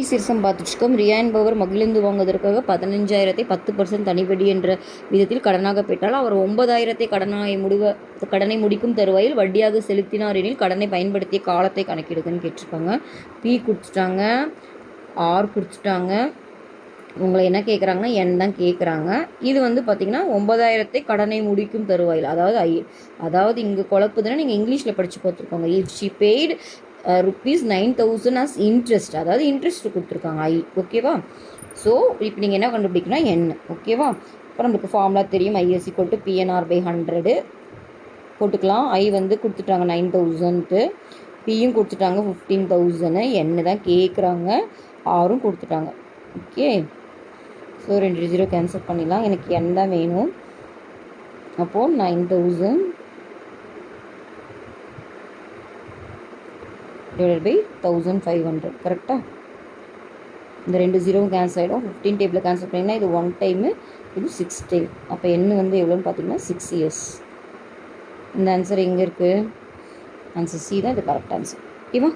சிறுசம் பார்த்துச்சுக்கோம். ரியா என்பவர் மகிழ்ந்து வாங்குவதற்காக 15,000 10% தனிவட்டி என்ற விதத்தில் கடனாக பெற்றால் அவர் 9,000 கடனை முடிக்கும் தருவாயில் வட்டியாக செலுத்தினார் எனில் கடனை பயன்படுத்திய காலத்தை கணக்கிடுதுன்னு கேட்டிருக்காங்க. பி கொடுத்துட்டாங்க, ஆர் கொடுத்துட்டாங்க. உங்களை என்ன கேட்குறாங்கன்னா என் தான் கேட்குறாங்க. இது பார்த்திங்கன்னா 9,000 கடனை முடிக்கும் தருவாயில், அதாவது இங்கே குழப்புதுன்னா நீங்கள் இங்கிலீஷில் படித்து பார்த்துருக்கோங்க. If she paid ₹9,000 as interest, அதாவது இன்ட்ரெஸ்ட் கொடுத்துருக்காங்க ஐ. ஓகேவா? ஸோ இப்போ நீங்கள் என்ன கண்டுபிடிக்கணும் என். ஓகேவா? இப்போ நம்மளுக்கு ஃபார்முலா தெரியும். I is equal to PNR/100 போட்டுக்கலாம். ஐ கொடுத்துட்டாங்க 9,000, பியும் கொடுத்துட்டாங்க 15,000, என் தான் கேட்குறாங்க, ஆரும் கொடுத்துட்டாங்க. ஓகே, ஸோ 2 0 கேன்சல் பண்ணிடலாம். எனக்கு என் தான் வேணும். அப்போது 9,000 டிவைடட் பை 1,500. கரெக்டாக? இந்த 2 0 கேன்சல் ஆகிடும். 15 டேபிளில் கேன்சல் பண்ணிங்கன்னா இது 1 டைமு, இது 6 டைம். அப்போ என்ன எவ்வளோன்னு பார்த்தீங்கன்னா 6 years. இந்த ஆன்சர் எங்கே இருக்குது? ஆன்சர் சி தான் இது கரெக்ட் ஆன்சர். ஓகேவா?